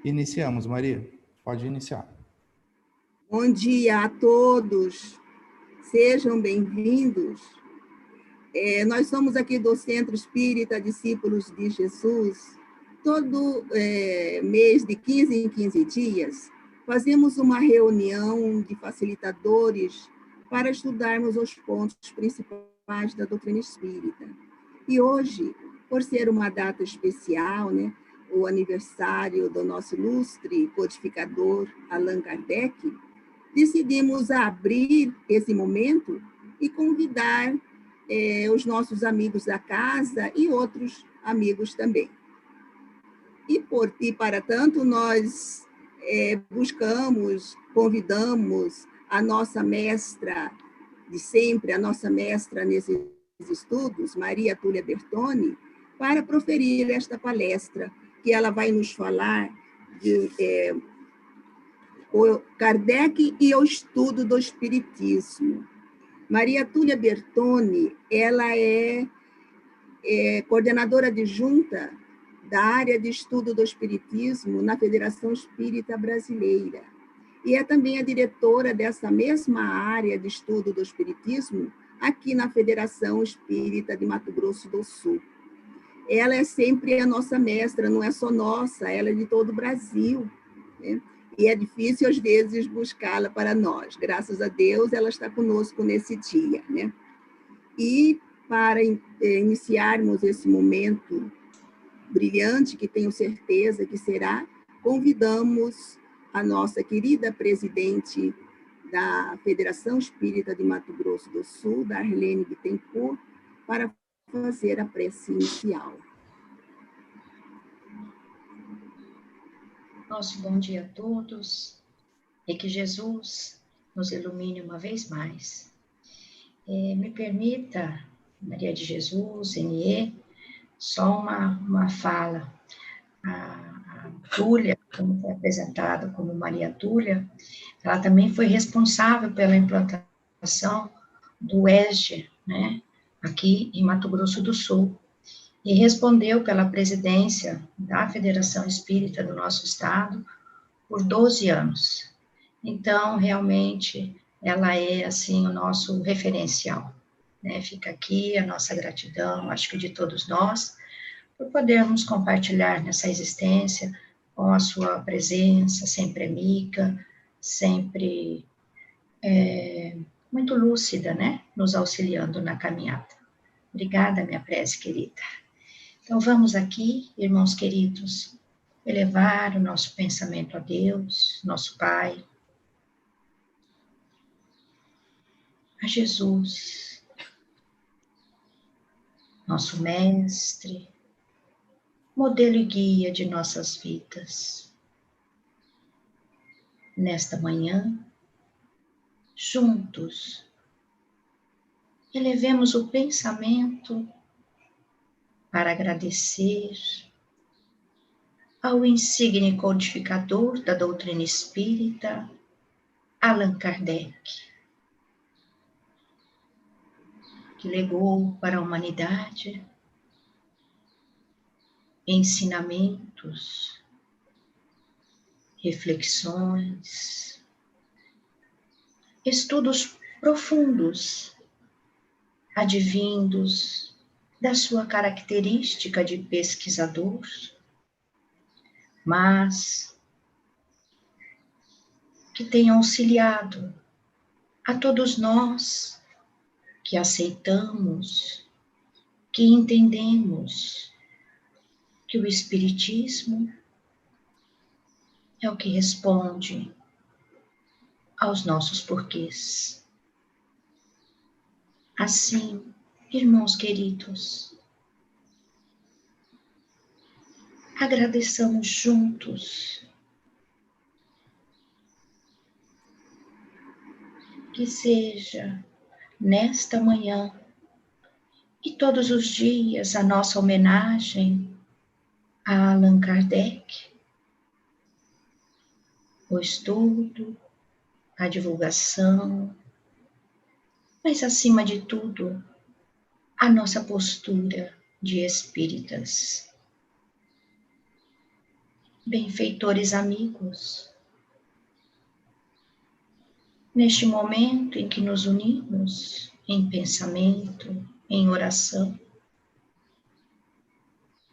Iniciamos, Maria. Pode iniciar. Bom dia a todos. Sejam bem-vindos. Nós somos aqui do Centro Espírita Discípulos de Jesus. Todo mês, de 15 em 15 dias, fazemos uma reunião de facilitadores para estudarmos os pontos principais da doutrina espírita. E hoje, por ser uma data especial, né, o aniversário do nosso ilustre codificador Allan Kardec, decidimos abrir esse momento e convidar os nossos amigos da casa e outros amigos também. E para tanto, nós convidamos a nossa mestra de sempre, a nossa mestra nesses estudos, Maria Túlia Bertoni, para proferir esta palestra, que ela vai nos falar de o Kardec e o estudo do Espiritismo. Maria Túlia Bertoni, ela é coordenadora adjunta da área de estudo do Espiritismo na Federação Espírita Brasileira. E é também a diretora dessa mesma área de estudo do Espiritismo aqui na Federação Espírita de Mato Grosso do Sul. Ela é sempre a nossa mestra, não é só nossa, ela é de todo o Brasil, né? E é difícil, às vezes, buscá-la para nós. Graças a Deus, ela está conosco nesse dia, né? E para iniciarmos esse momento brilhante, que tenho certeza que será, convidamos a nossa querida presidente da Federação Espírita de Mato Grosso do Sul, Darlene Bittencourt, para fazer a prece inicial. Nosso bom dia a todos, e que Jesus nos ilumine uma vez mais. Me permita, Maria de Jesus, NE, só uma fala. A Túlia, como foi apresentada como Maria Túlia, ela também foi responsável pela implantação do ESG, né, aqui em Mato Grosso do Sul, e respondeu pela presidência da Federação Espírita do nosso estado por 12 anos. Então, realmente, ela é, assim, o nosso referencial, né? Fica aqui a nossa gratidão, acho que de todos nós, por podermos compartilhar nessa existência com a sua presença, sempre amiga, sempre muito lúcida, né? Nos auxiliando na caminhada. Obrigada, minha prece querida. Então, vamos aqui, irmãos queridos, elevar o nosso pensamento a Deus, nosso Pai, a Jesus, nosso Mestre, modelo e guia de nossas vidas. Nesta manhã, juntos, elevemos o pensamento para agradecer ao insigne codificador da doutrina espírita, Allan Kardec, que legou para a humanidade ensinamentos, reflexões, estudos profundos, advindos da sua característica de pesquisador, mas que tenham auxiliado a todos nós que aceitamos, que entendemos que o Espiritismo é o que responde aos nossos porquês. Assim, irmãos queridos, agradeçamos juntos que seja nesta manhã e todos os dias a nossa homenagem a Allan Kardec, o estudo, a divulgação, mas acima de tudo, a nossa postura de espíritas. benfeitores amigos, neste momento em que nos unimos em pensamento, em oração,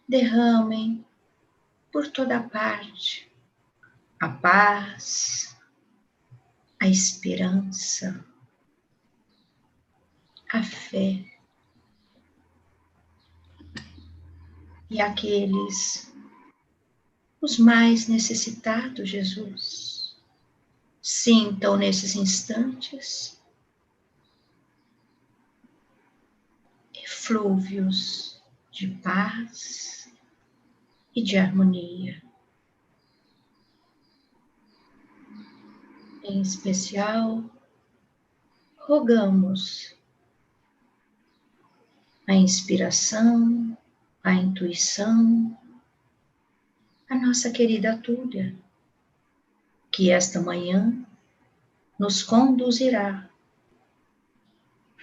derramem por toda parte a paz, a esperança, a fé e aqueles, os mais necessitados, Jesus, sintam nesses instantes eflúvios de paz e de harmonia. Em especial, rogamos a inspiração, a intuição, a nossa querida Túlia, que esta manhã nos conduzirá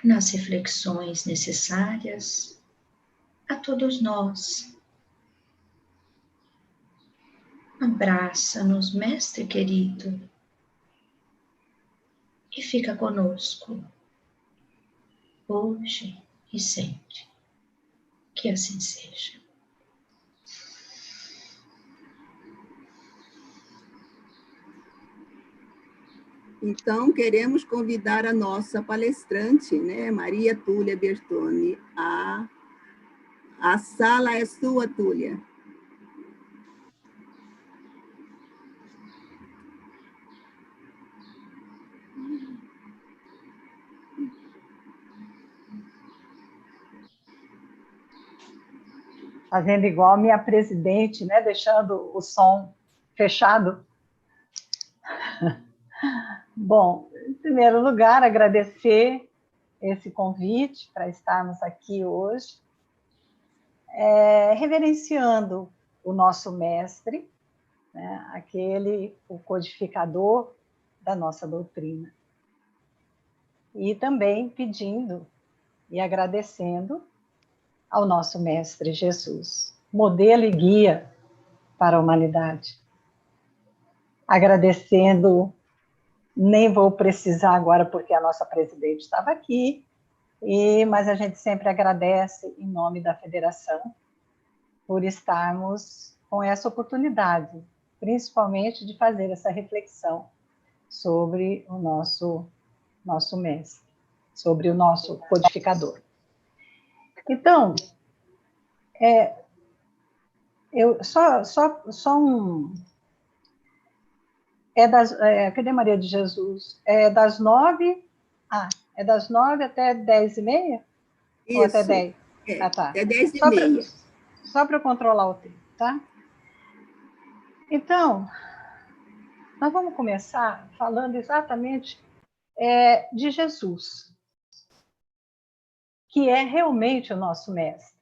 nas reflexões necessárias a todos nós. Abraça-nos, Mestre querido, e fica conosco, hoje e sempre. Que assim seja. Então, queremos convidar a nossa palestrante, né, Maria Túlia Bertoni. A sala é sua, Túlia. Fazendo igual a minha presidente, né, deixando o som fechado. Bom, em primeiro lugar, agradecer esse convite para estarmos aqui hoje, reverenciando o nosso mestre, né, aquele, o codificador da nossa doutrina. E também pedindo e agradecendo ao nosso mestre Jesus, modelo e guia para a humanidade. Agradecendo, nem vou precisar agora porque a nossa presidente estava aqui, mas a gente sempre agradece em nome da federação por estarmos com essa oportunidade, principalmente de fazer essa reflexão sobre o nosso mestre, sobre o nosso codificador. Então, eu só um... cadê Maria de Jesus? É das 9 até 10h30? Isso. Ou até 10? Tá. Até 10h30. Só para eu controlar o tempo, tá? Então, nós vamos começar falando exatamente de Jesus, que é realmente o nosso mestre.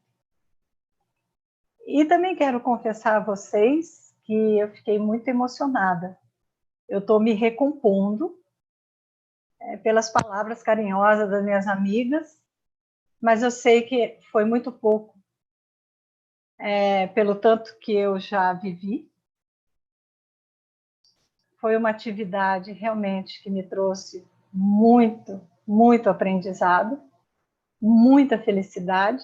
E também quero confessar a vocês que eu fiquei muito emocionada. Eu estou me recompondo pelas palavras carinhosas das minhas amigas, mas eu sei que foi muito pouco, pelo tanto que eu já vivi. Foi uma atividade realmente que me trouxe muito, muito aprendizado, muita felicidade,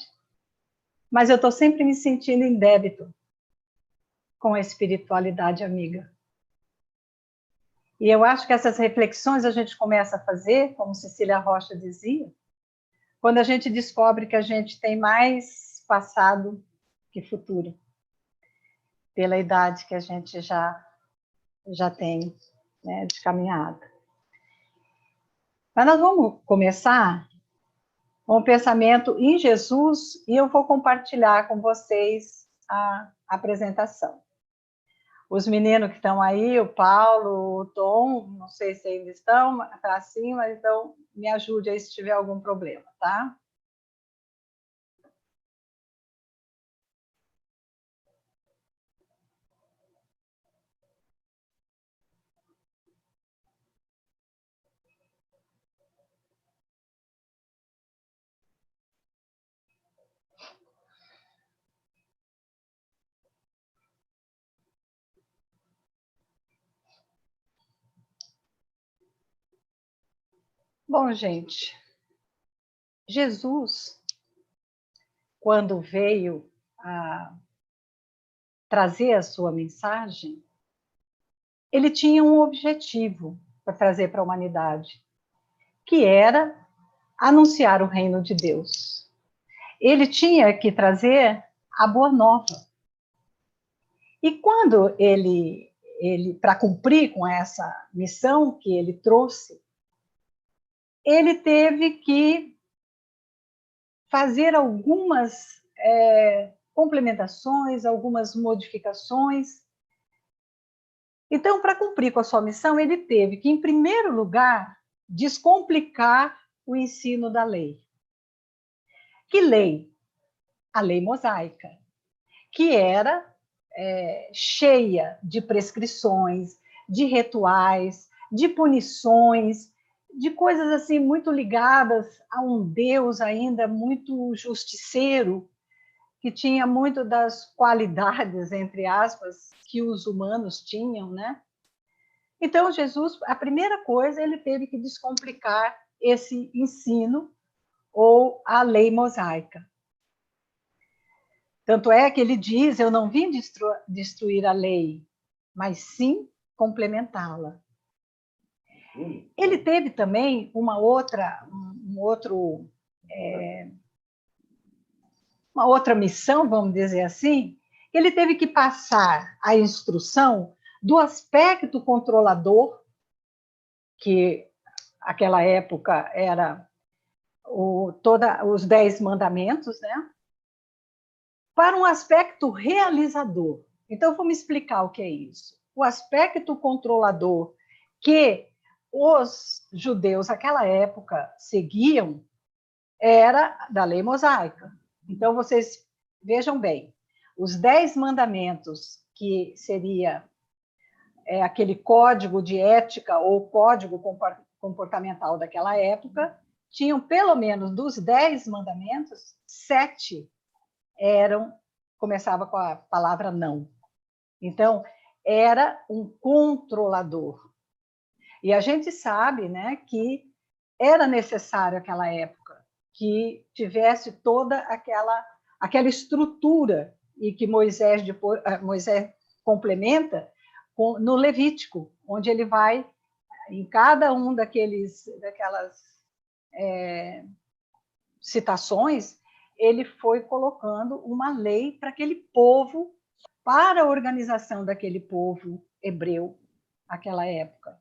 mas eu estou sempre me sentindo em débito com a espiritualidade amiga. E eu acho que essas reflexões a gente começa a fazer, como Cecília Rocha dizia, quando a gente descobre que a gente tem mais passado que futuro, pela idade que a gente já tem, né, de caminhada. Mas nós vamos começar com o pensamento em Jesus e eu vou compartilhar com vocês a apresentação. Os meninos que estão aí, o Paulo, o Tom, não sei se ainda estão para cima, então me ajude aí se tiver algum problema, tá? Bom, gente, Jesus, quando veio a trazer a sua mensagem, ele tinha um objetivo para trazer para a humanidade, que era anunciar o reino de Deus. Ele tinha que trazer a boa nova. E quando ele para cumprir com essa missão que ele trouxe, ele teve que fazer algumas complementações, algumas modificações. Então, para cumprir com a sua missão, ele teve que, em primeiro lugar, descomplicar o ensino da lei. Que lei? A lei mosaica, que era cheia de prescrições, de rituais, de punições, de coisas assim muito ligadas a um Deus ainda muito justiceiro, que tinha muito das qualidades, entre aspas, que os humanos tinham, né? Então, Jesus, a primeira coisa, ele teve que descomplicar esse ensino ou a lei mosaica. Tanto é que ele diz, eu não vim destruir a lei, mas sim complementá-la. Ele teve também uma outra missão, vamos dizer assim. Ele teve que passar a instrução do aspecto controlador, que naquela época era os 10 mandamentos, né? Para um aspecto realizador. Então, vamos explicar o que é isso. O aspecto controlador que os judeus naquela época seguiam era da lei mosaica. Então, vocês vejam bem, os 10 mandamentos, que seria aquele código de ética ou código comportamental daquela época, tinham pelo menos dos 10 mandamentos, 7 começava com a palavra não. Então, era um controlador. E a gente sabe, né, que era necessário naquela época que tivesse toda aquela estrutura e que Moisés complementa no Levítico, onde ele vai, em cada um daquelas citações, ele foi colocando uma lei para aquele povo, para a organização daquele povo hebreu naquela época.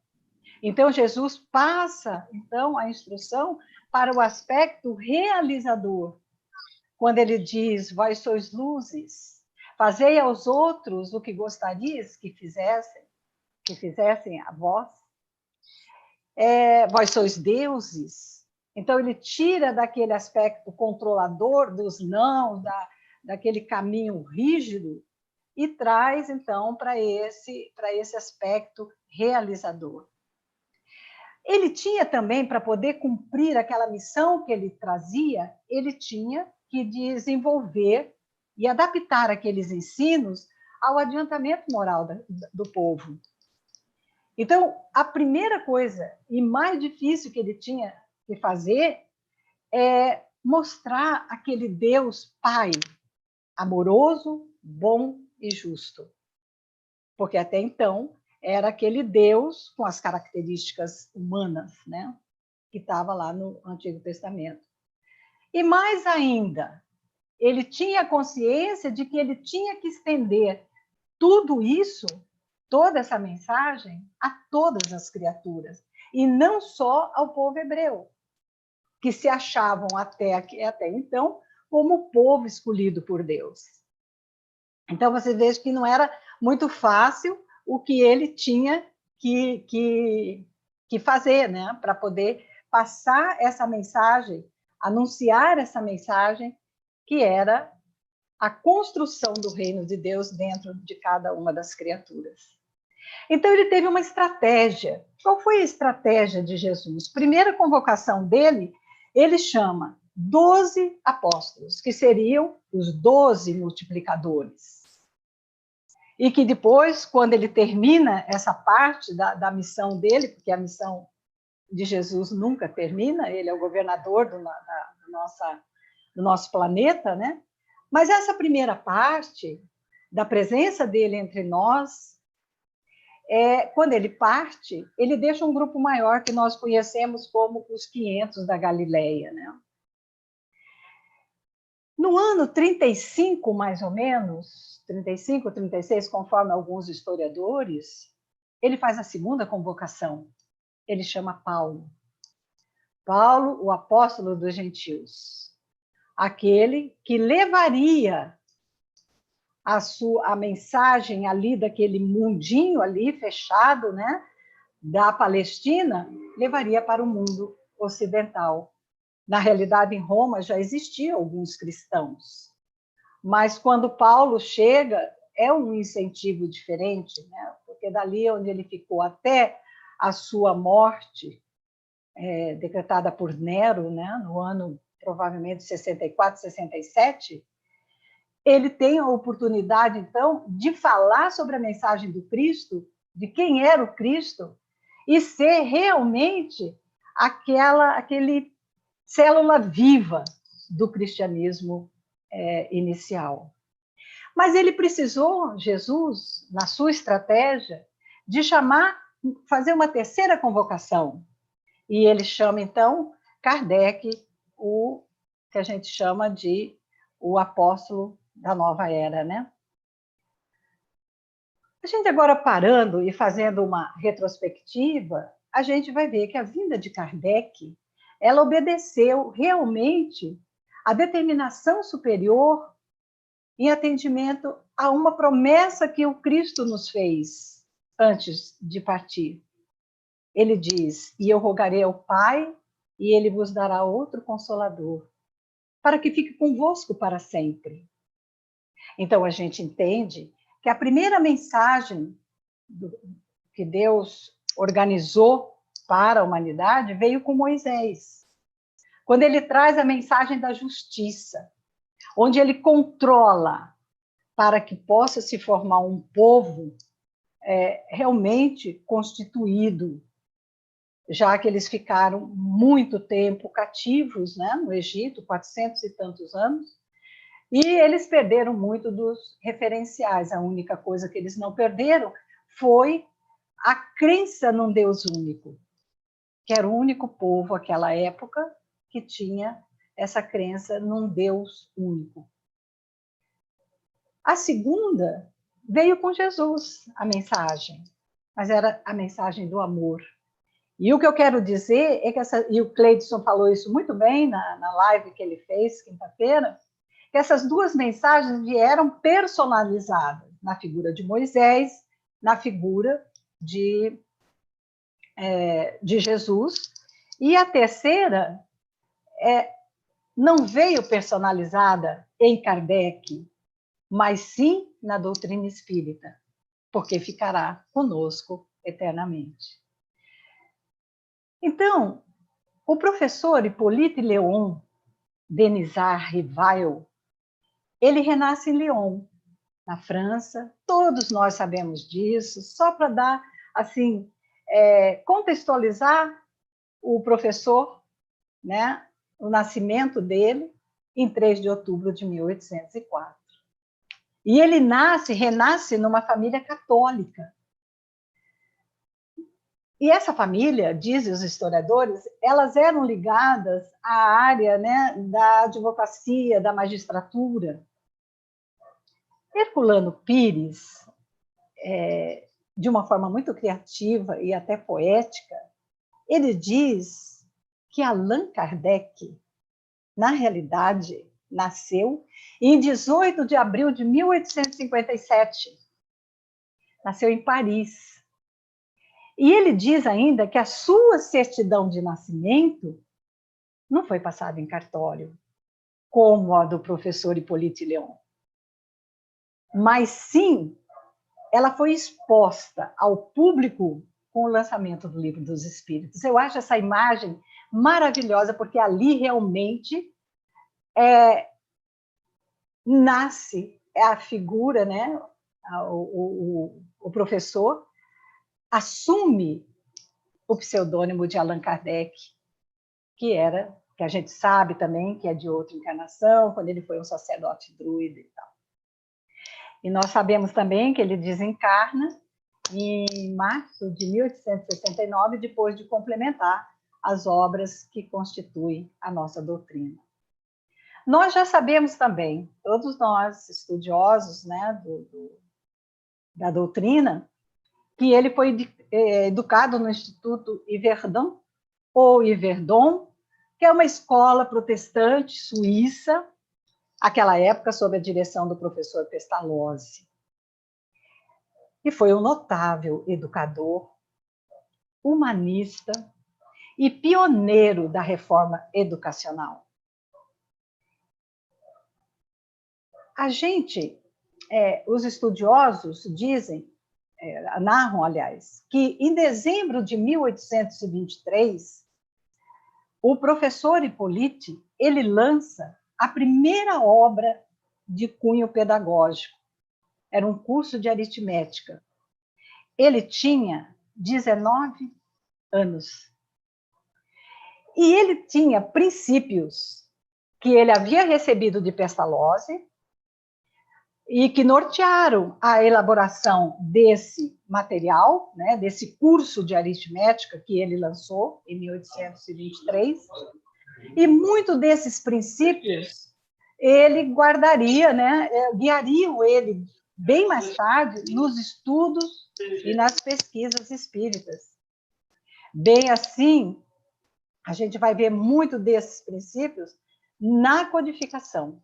Então, Jesus passa, então, a instrução para o aspecto realizador, quando ele diz, vós sois luzes, fazei aos outros o que gostarias que fizessem a vós. Vós sois deuses. Então, ele tira daquele aspecto controlador, dos não, daquele caminho rígido, e traz, então, para esse aspecto realizador. Ele tinha também, para poder cumprir aquela missão que ele trazia, ele tinha que desenvolver e adaptar aqueles ensinos ao adiantamento moral do povo. Então, a primeira coisa e mais difícil que ele tinha que fazer é mostrar aquele Deus Pai, amoroso, bom e justo. Porque até então era aquele Deus com as características humanas, né, que estava lá no Antigo Testamento. E mais ainda, ele tinha consciência de que ele tinha que estender tudo isso, toda essa mensagem, a todas as criaturas, e não só ao povo hebreu, que se achavam até então como o povo escolhido por Deus. Então, você vê que não era muito fácil o que ele tinha que fazer, né, para poder passar essa mensagem, anunciar essa mensagem, que era a construção do reino de Deus dentro de cada uma das criaturas. Então, ele teve uma estratégia. Qual foi a estratégia de Jesus? Primeira convocação dele, ele chama 12 apóstolos, que seriam os 12 multiplicadores. E que depois, quando ele termina essa parte da missão dele, porque a missão de Jesus nunca termina, ele é o governador do nosso planeta, né? Mas essa primeira parte da presença dele entre nós, quando ele parte, ele deixa um grupo maior que nós conhecemos como os 500 da Galileia, né? No ano 35, mais ou menos, 35, 36, conforme alguns historiadores, ele faz a segunda convocação. Ele chama Paulo. Paulo, o apóstolo dos gentios. Aquele que levaria a mensagem ali daquele mundinho ali fechado, né, da Palestina, levaria para o mundo ocidental. Na realidade, em Roma já existiam alguns cristãos, mas quando Paulo chega, é um incentivo diferente, né? Porque dali onde ele ficou até a sua morte, decretada por Nero, né, no ano provavelmente 64, 67, ele tem a oportunidade, então, de falar sobre a mensagem do Cristo, de quem era o Cristo, e ser realmente aquele célula viva do cristianismo inicial. Mas ele precisou, Jesus, na sua estratégia, de fazer uma terceira convocação. E ele chama, então, Kardec, o que a gente chama de o apóstolo da nova era, né? A gente agora parando e fazendo uma retrospectiva, a gente vai ver que a vinda de Kardec, ela obedeceu realmente à determinação superior em atendimento a uma promessa que o Cristo nos fez antes de partir. Ele diz: e eu rogarei ao Pai, e ele vos dará outro consolador, para que fique convosco para sempre. Então, a gente entende que a primeira mensagem que Deus organizou para a humanidade veio com Moisés, quando ele traz a mensagem da justiça, onde ele controla para que possa se formar um povo realmente constituído, já que eles ficaram muito tempo cativos, né, no Egito, 400 e tantos anos, e eles perderam muito dos referenciais. A única coisa que eles não perderam foi a crença num Deus único, que era o único povo, naquela época, que tinha essa crença num Deus único. A segunda veio com Jesus, a mensagem, mas era a mensagem do amor. E o que eu quero dizer é que e o Cleidson falou isso muito bem na live que ele fez, quinta-feira, que essas duas mensagens vieram personalizadas na figura de Moisés, na figura de Jesus, e a terceira não veio personalizada em Kardec, mas sim na doutrina espírita, porque ficará conosco eternamente. Então, o professor Hippolyte Léon Denisard Rivail, ele renasce em Lyon, na França. Todos nós sabemos disso. Só para dar, assim, contextualizar o professor, né, o nascimento dele em 3 de outubro de 1804. E ele renasce numa família católica. E essa família, dizem os historiadores, elas eram ligadas à área, né, da advocacia, da magistratura. Herculano Pires, de uma forma muito criativa e até poética, ele diz que Allan Kardec, na realidade, nasceu em 18 de abril de 1857. Nasceu em Paris. E ele diz ainda que a sua certidão de nascimento não foi passada em cartório, como a do professor Hippolyte Léon, mas sim, ela foi exposta ao público com o lançamento do Livro dos Espíritos. Eu acho essa imagem maravilhosa, porque ali realmente nasce a figura, né? O professor assume o pseudônimo de Allan Kardec, que a gente sabe também que é de outra encarnação, quando ele foi um sacerdote druida e tal. E nós sabemos também que ele desencarna em março de 1869, depois de complementar as obras que constituem a nossa doutrina. Nós já sabemos também, todos nós estudiosos, né, da doutrina, que ele foi educado no Instituto Yverdon, ou Yverdon, que é uma escola protestante suíça, aquela época sob a direção do professor Pestalozzi. E foi um notável educador, humanista e pioneiro da reforma educacional. Os estudiosos dizem, narram, aliás, que em dezembro de 1823, o professor Hippolyte, ele lança a primeira obra de cunho pedagógico. Era um curso de aritmética. Ele tinha 19 anos. E ele tinha princípios que ele havia recebido de Pestalozzi e que nortearam a elaboração desse material, né, desse curso de aritmética que ele lançou em 1823. E muito desses princípios ele guardaria, né, guiariam ele bem mais tarde nos estudos e nas pesquisas espíritas. Bem assim, a gente vai ver muito desses princípios na codificação.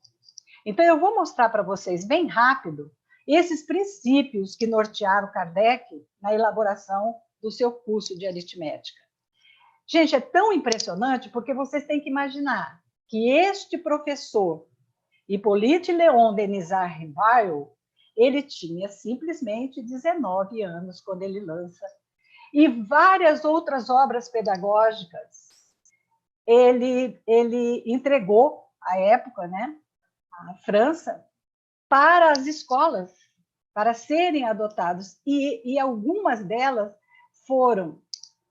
Então, eu vou mostrar para vocês, bem rápido, esses princípios que nortearam Kardec na elaboração do seu curso de aritmética. Gente, é tão impressionante porque vocês têm que imaginar que este professor, Hippolyte Léon Denisard Rivail, ele tinha simplesmente 19 anos quando ele lança. E várias outras obras pedagógicas ele entregou à época, né, a França, para as escolas, para serem adotados. E algumas delas foram,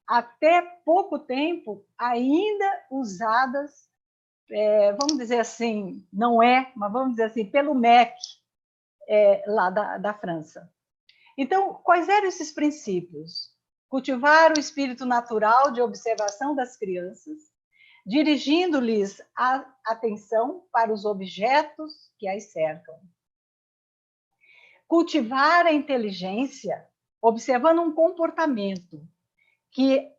até pouco tempo, ainda usadas, vamos dizer assim, mas vamos dizer assim, pelo MEC, lá da França. Então, quais eram esses princípios? Cultivar o espírito natural de observação das crianças, dirigindo-lhes a atenção para os objetos que as cercam. Cultivar a inteligência, observando um comportamento que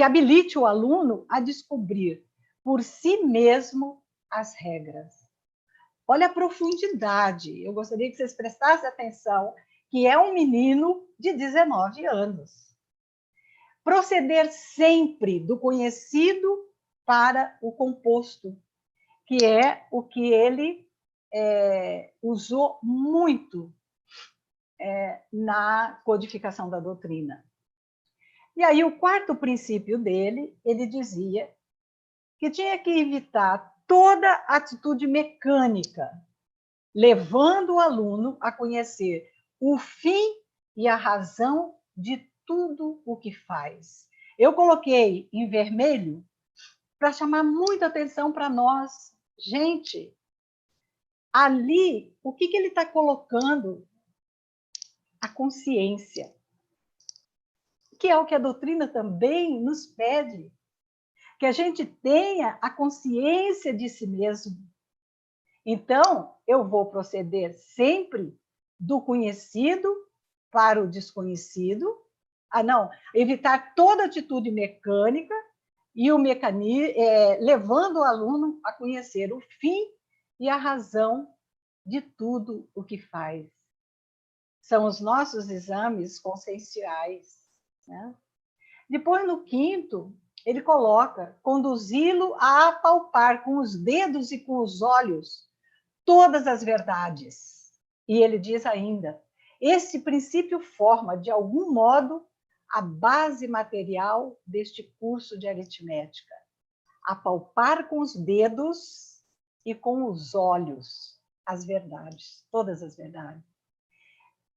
habilite o aluno a descobrir por si mesmo as regras. Olha a profundidade. Eu gostaria que vocês prestassem atenção que é um menino de 19 anos. Proceder sempre do conhecido para o composto, que é o que ele usou muito na codificação da doutrina. E aí, o quarto princípio dele, ele dizia que tinha que evitar toda atitude mecânica, levando o aluno a conhecer o fim e a razão de tudo o que faz. Eu coloquei em vermelho para chamar muita atenção para nós. Gente, ali, o que ele está colocando? A consciência, que é o que a doutrina também nos pede, que a gente tenha a consciência de si mesmo. Então, eu vou proceder sempre do conhecido para o desconhecido. Evitar toda atitude mecânica e levando o aluno a conhecer o fim e a razão de tudo o que faz. São os nossos exames conscienciais, né? Depois, no quinto, ele coloca conduzi-lo a apalpar com os dedos e com os olhos todas as verdades. E ele diz ainda, esse princípio forma, de algum modo, a base material deste curso de aritmética. Apalpar com os dedos e com os olhos as verdades, todas as verdades.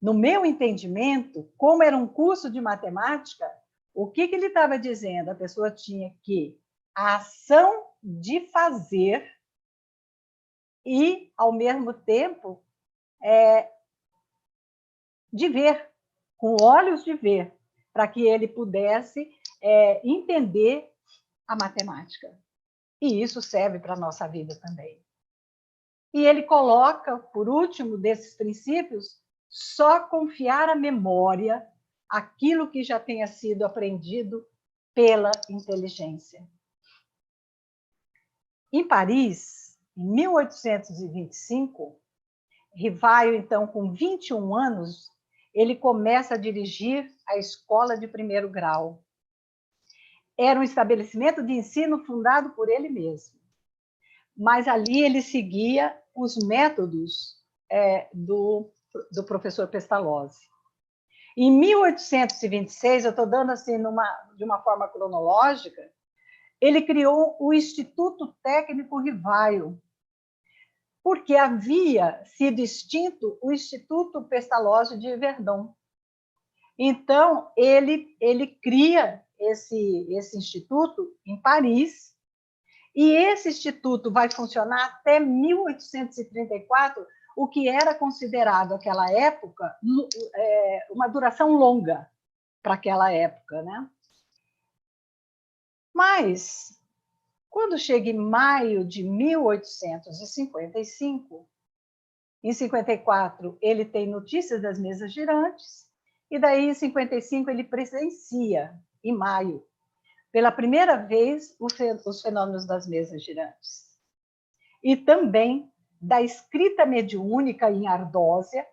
no meu entendimento, como era um curso de matemática, o que ele estava dizendo? A pessoa tinha que a ação de fazer e, ao mesmo tempo, de ver, com olhos de ver, para que ele pudesse entender a matemática. E isso serve para a nossa vida também. E ele coloca, por último desses princípios, só confiar à memória aquilo que já tenha sido aprendido pela inteligência. Em Paris, em 1825, Rivaio, então, com 21 anos, ele começa a dirigir a escola de primeiro grau. Era um estabelecimento de ensino fundado por ele mesmo. Mas ali ele seguia os métodos do professor Pestalozzi. Em 1826, eu estou dando assim de uma forma cronológica, ele criou o Instituto Técnico Rivaio, porque havia sido extinto o Instituto Pestalozzi de Verdun. Então, ele cria esse instituto em Paris, e esse instituto vai funcionar até 1834, o que era considerado, naquela época, uma duração longa para aquela época, né? Mas, quando chega em maio de 1855, em 54, ele tem notícias das mesas girantes, e daí, em 55, ele presencia, em maio, pela primeira vez, os fenômenos das mesas girantes. E também da escrita mediúnica em Ardósia,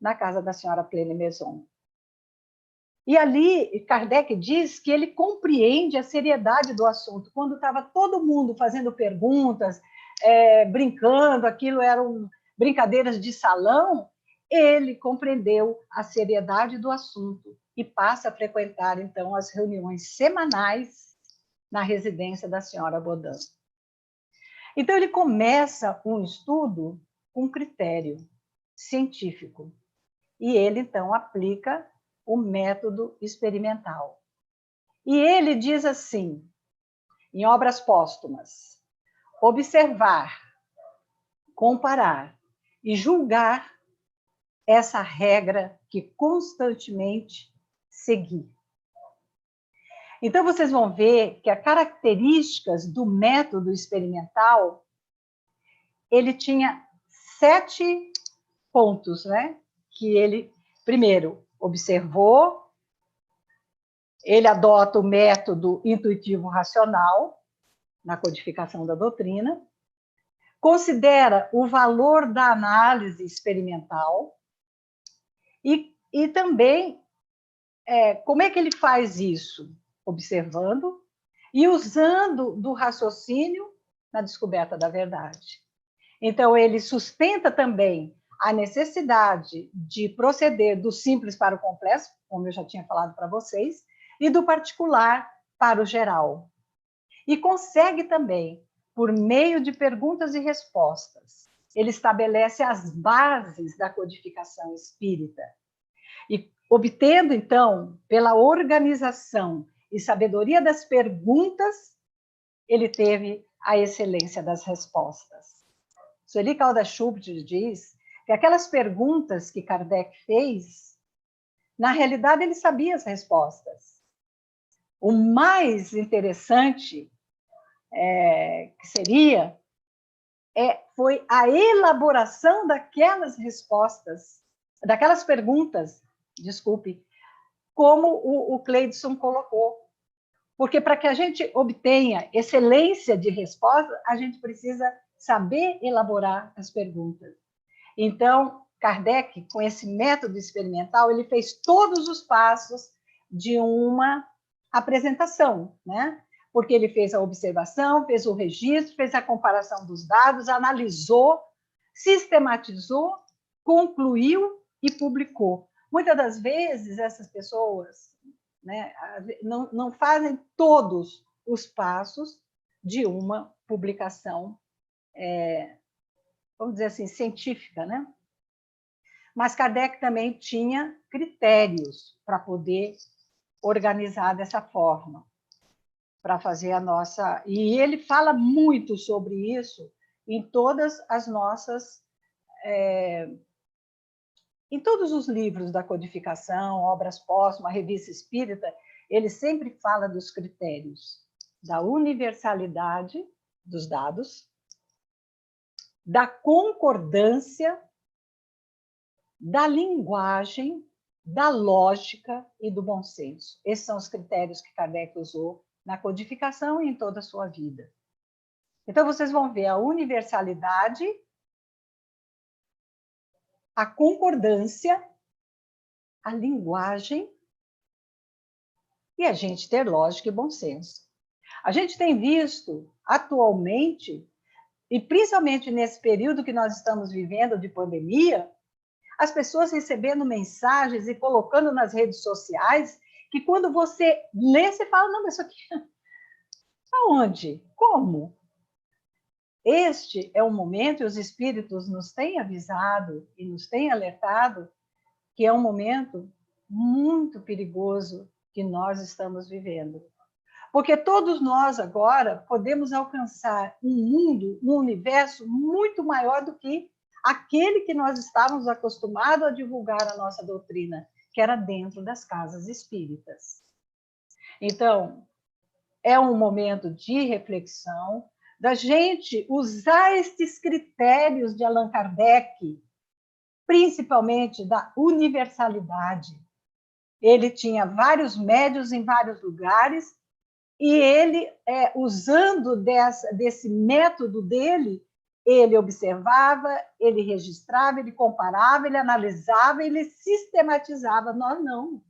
na casa da senhora Plene Maison. E ali, Kardec diz que ele compreende a seriedade do assunto. Quando estava todo mundo fazendo perguntas, brincando, aquilo eram brincadeiras de salão, ele compreendeu a seriedade do assunto e passa a frequentar, então, as reuniões semanais na residência da senhora Bodin. Então, ele começa um estudo com critério científico. E ele, então, aplica o método experimental. E ele diz assim, em obras póstumas, observar, comparar e julgar essa regra que constantemente seguir. Então, vocês vão ver que as características do método experimental, ele tinha 7 pontos, né? Que ele, primeiro, observou, ele adota o método intuitivo-racional na codificação da doutrina, considera o valor da análise experimental e também como é que ele faz isso? Observando e usando do raciocínio na descoberta da verdade. Então, ele sustenta também a necessidade de proceder do simples para o complexo, como eu já tinha falado para vocês, e do particular para o geral. E consegue também, por meio de perguntas e respostas, ele estabelece as bases da codificação espírita. E obtendo, então, pela organização e sabedoria das perguntas, ele teve a excelência das respostas. Sueli Caldas-Schubert diz que aquelas perguntas que Kardec fez, na realidade, ele sabia as respostas. O mais interessante que seria foi a elaboração daquelas respostas, daquelas perguntas, desculpe, como o Cleidson colocou. Porque para que a gente obtenha excelência de resposta, a gente precisa saber elaborar as perguntas. Então, Kardec, com esse método experimental, ele fez todos os passos de uma apresentação, né? Porque ele fez a observação, fez o registro, fez a comparação dos dados, analisou, sistematizou, concluiu e publicou. Muitas das vezes, essas pessoas, né, não fazem todos os passos de uma publicação, vamos dizer assim, científica, né? Mas Kardec também tinha critérios para poder organizar dessa forma, para fazer a nossa... E ele fala muito sobre isso em todas as nossas... em todos os livros da codificação, obras póstumas, revista espírita, ele sempre fala dos critérios da universalidade dos dados, da concordância, da linguagem, da lógica e do bom senso. Esses são os critérios que Kardec usou na codificação e em toda a sua vida. Então, vocês vão ver a universalidade, a concordância, a linguagem e a gente ter lógica e bom senso. A gente tem visto, atualmente, e principalmente nesse período que nós estamos vivendo de pandemia, as pessoas recebendo mensagens e colocando nas redes sociais, que quando você lê, você fala, não, mas isso aqui... Aonde? Como? Este é um momento, e os espíritos nos têm avisado e nos têm alertado, que é um momento muito perigoso que nós estamos vivendo. Porque todos nós agora podemos alcançar um mundo, um universo muito maior do que aquele que nós estávamos acostumados a divulgar a nossa doutrina, que era dentro das casas espíritas. Então, é um momento de reflexão, da gente usar estes critérios de Allan Kardec, principalmente da universalidade. Ele tinha vários médiuns em vários lugares, e ele, usando desse método dele, ele observava, ele registrava, ele comparava, ele analisava, ele sistematizava. Nós não.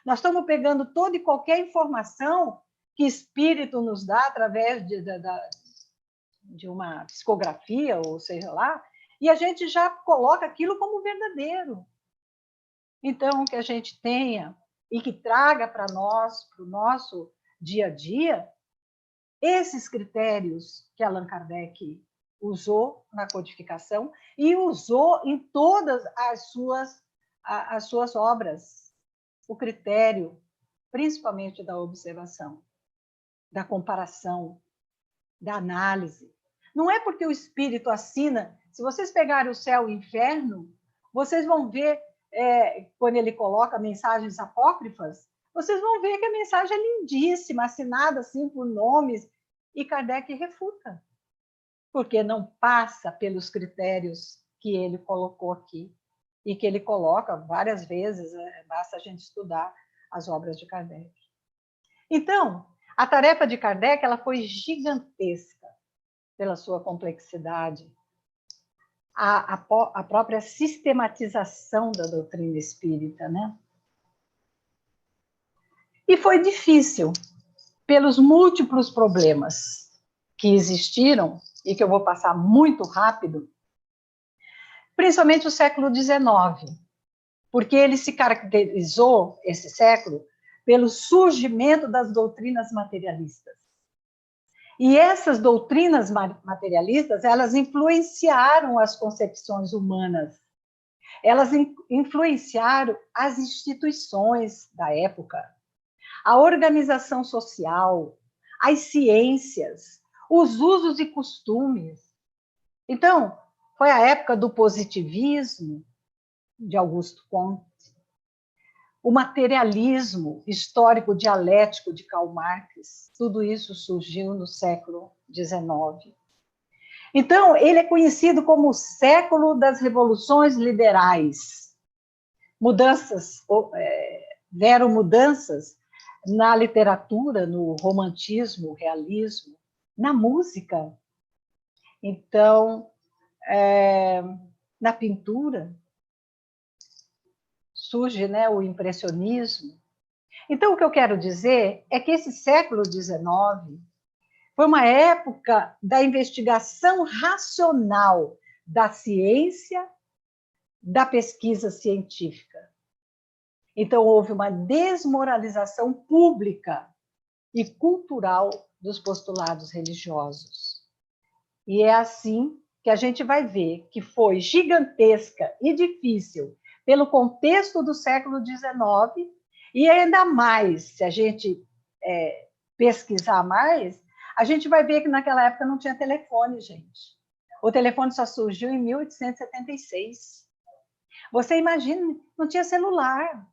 Nós estamos pegando toda e qualquer informação que espírito nos dá através de uma psicografia, ou seja lá, e a gente já coloca aquilo como verdadeiro. Então, que a gente tenha e que traga para nós, para o nosso dia a dia, esses critérios que Allan Kardec usou na codificação e usou em todas as suas obras. O critério, principalmente da observação, da comparação, da análise. Não é porque o espírito assina, se vocês pegarem o céu e o inferno, vocês vão ver, quando ele coloca mensagens apócrifas, vocês vão ver que a mensagem é lindíssima, assinada assim por nomes, e Kardec refuta, porque não passa pelos critérios que ele colocou aqui, e que ele coloca várias vezes, basta a gente estudar as obras de Kardec. Então, a tarefa de Kardec ela foi gigantesca pela sua complexidade, a própria sistematização da doutrina espírita, né? E foi difícil, pelos múltiplos problemas que existiram, e que eu vou passar muito rápido, principalmente o século XIX, porque ele se caracterizou, esse século, pelo surgimento das doutrinas materialistas. E essas doutrinas materialistas, elas influenciaram as concepções humanas, elas influenciaram as instituições da época, a organização social, as ciências, os usos e costumes. Então, foi a época do positivismo, de Augusto Comte, o materialismo histórico dialético de Karl Marx, tudo isso surgiu no século XIX. Então, ele é conhecido como o século das revoluções liberais. Vieram mudanças na literatura, no romantismo, realismo, na música. Então, na pintura, surge, né, o impressionismo. Então, o que eu quero dizer é que esse século XIX foi uma época da investigação racional da ciência, da pesquisa científica. Então, houve uma desmoralização pública e cultural dos postulados religiosos. E é assim que a gente vai ver que foi gigantesca e difícil pelo contexto do século XIX, e ainda mais, se a gente pesquisar mais, a gente vai ver que naquela época não tinha telefone, gente. O telefone só surgiu em 1876. Você imagina, não tinha celular.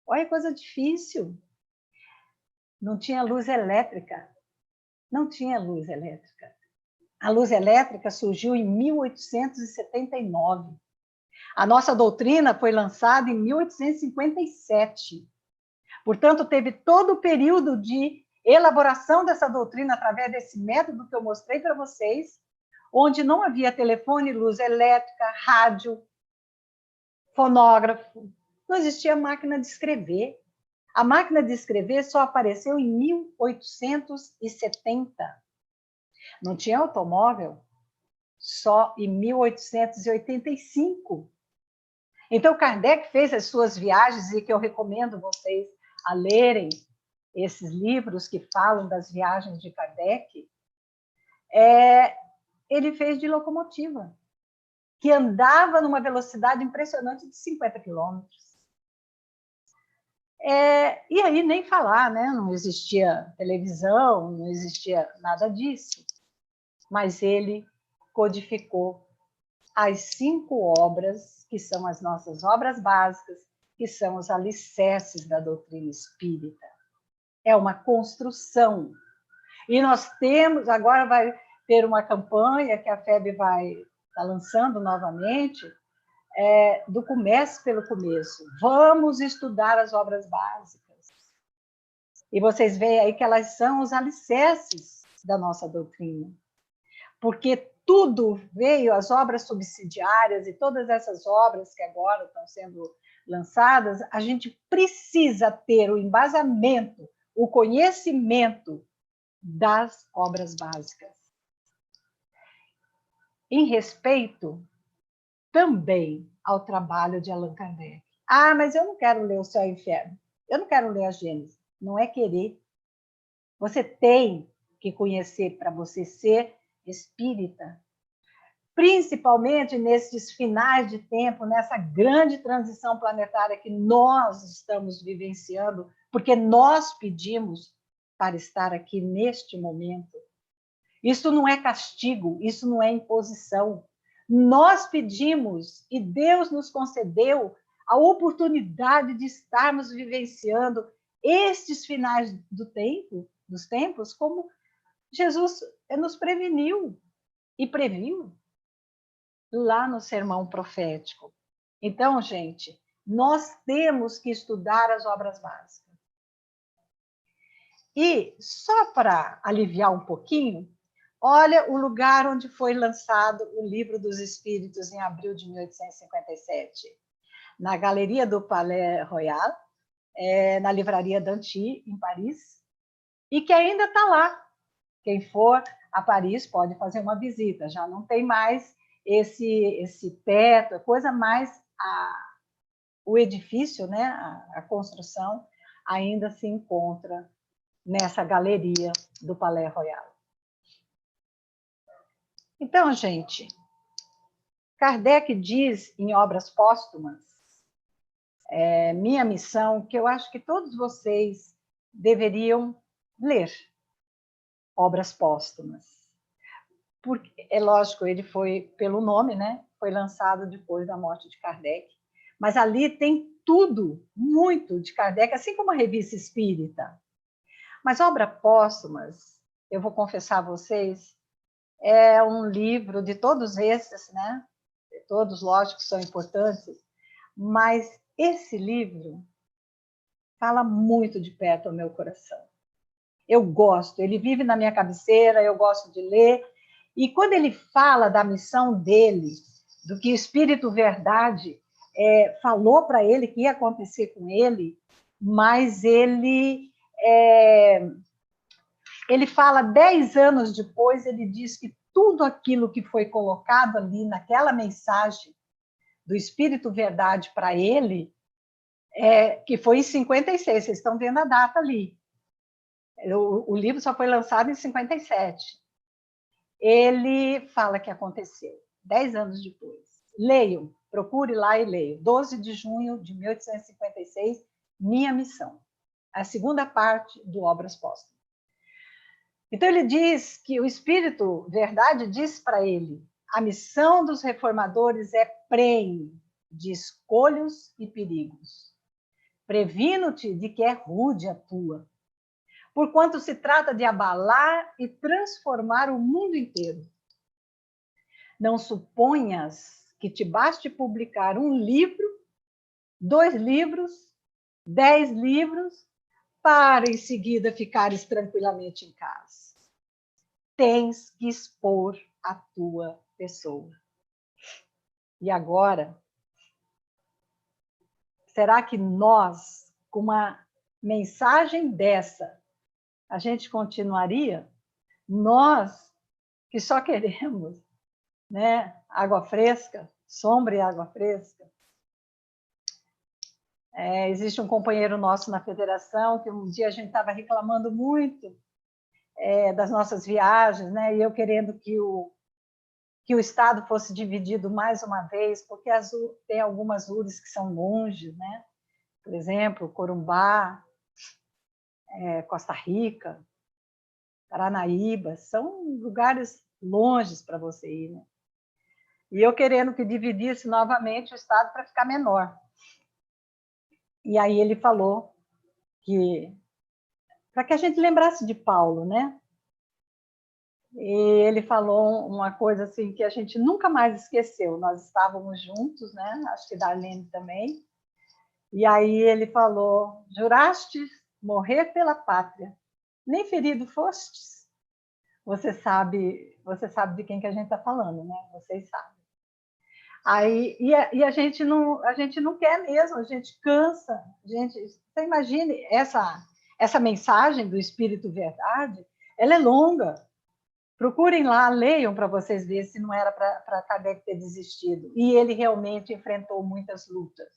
Olha que coisa difícil. Não tinha luz elétrica. Não tinha luz elétrica. A luz elétrica surgiu em 1879. A nossa doutrina foi lançada em 1857. Portanto, teve todo o período de elaboração dessa doutrina através desse método que eu mostrei para vocês, onde não havia telefone, luz elétrica, rádio, fonógrafo, não existia máquina de escrever. A máquina de escrever só apareceu em 1870. Não tinha automóvel, só em 1885. Então, Kardec fez as suas viagens, e que eu recomendo vocês a lerem esses livros que falam das viagens de Kardec. Ele fez de locomotiva, que andava numa velocidade impressionante de 50 quilômetros. E aí nem falar, né? Não existia televisão, não existia nada disso. Mas ele codificou as 5 obras, que são as nossas obras básicas, que são os alicerces da doutrina espírita. É uma construção. E nós temos, agora vai ter uma campanha que a FEB vai estar lançando novamente, do Comece pelo Começo. Vamos estudar as obras básicas. E vocês veem aí que elas são os alicerces da nossa doutrina. Porque tudo veio, as obras subsidiárias e todas essas obras que agora estão sendo lançadas, a gente precisa ter o embasamento, o conhecimento das obras básicas. Em respeito também ao trabalho de Allan Kardec. Ah, mas eu não quero ler o Céu e o Inferno. Eu não quero ler a Gênesis. Não é querer. Você tem que conhecer para você ser espírita. Principalmente nesses finais de tempo, nessa grande transição planetária que nós estamos vivenciando, porque nós pedimos para estar aqui neste momento. Isso não é castigo, isso não é imposição. Nós pedimos e Deus nos concedeu a oportunidade de estarmos vivenciando estes finais dos tempos, como Jesus nos preveniu e previu lá no sermão profético. Então, gente, nós temos que estudar as obras básicas. E só para aliviar um pouquinho, olha o lugar onde foi lançado o Livro dos Espíritos em abril de 1857. Na Galeria do Palais Royal, na Livraria Danty, em Paris, e que ainda está lá. Quem for a Paris pode fazer uma visita. Já não tem mais esse teto, coisa mais o edifício, né, a construção, ainda se encontra nessa galeria do Palais Royal. Então, gente, Kardec diz em Obras Póstumas, minha missão, que eu acho que todos vocês deveriam ler Obras Póstumas. Porque, é lógico, ele foi, pelo nome, né, foi lançado depois da morte de Kardec, mas ali tem tudo, muito de Kardec, assim como a Revista Espírita. Mas Obras Póstumas, eu vou confessar a vocês, é um livro de todos esses, né? Todos, lógico, são importantes, mas esse livro fala muito de perto ao meu coração. Eu gosto, ele vive na minha cabeceira, eu gosto de ler, e quando ele fala da missão dele, do que o Espírito Verdade falou para ele que ia acontecer com ele, mas ele fala 10 anos depois, ele diz que tudo aquilo que foi colocado ali naquela mensagem do Espírito Verdade para ele, que foi em 56, vocês estão vendo a data ali. O livro só foi lançado em 57. ele fala que aconteceu 10 anos depois. Leiam, procure lá e leiam. 12 de junho de 1856, Minha Missão. A segunda parte do Obras Póstumas. Então, ele diz que o Espírito Verdade diz para ele: a missão dos reformadores é prenhe de escolhos e perigos. Previno-te de que é rude a tua, porquanto se trata de abalar e transformar o mundo inteiro. Não suponhas que te baste publicar um livro, 2 livros, 10 livros, para em seguida ficares tranquilamente em casa. Tens que expor a tua pessoa. E agora, será que nós, com uma mensagem dessa, a gente continuaria? Nós que só queremos, né, água fresca, sombra e água fresca. Existe um companheiro nosso na federação que um dia a gente estava reclamando muito das nossas viagens, né, e eu querendo que o estado fosse dividido mais uma vez, porque tem algumas URIs que são longe, né? Por exemplo, Corumbá, Costa Rica, Paranaíba, são lugares longes para você ir, né? E eu querendo que dividisse novamente o estado para ficar menor. E aí ele falou que, para que a gente lembrasse de Paulo, né? E ele falou uma coisa assim que a gente nunca mais esqueceu. Nós estávamos juntos, né? Acho que Darlene também. E aí ele falou: juraste morrer pela pátria, nem ferido fostes? Você sabe de quem que a gente está falando, né? Vocês sabem. Aí, a gente não quer mesmo, a gente cansa. Você imagine, essa mensagem do Espírito Verdade, ela é longa. Procurem lá, leiam para vocês verem se não era para Kardec ter desistido. E ele realmente enfrentou muitas lutas.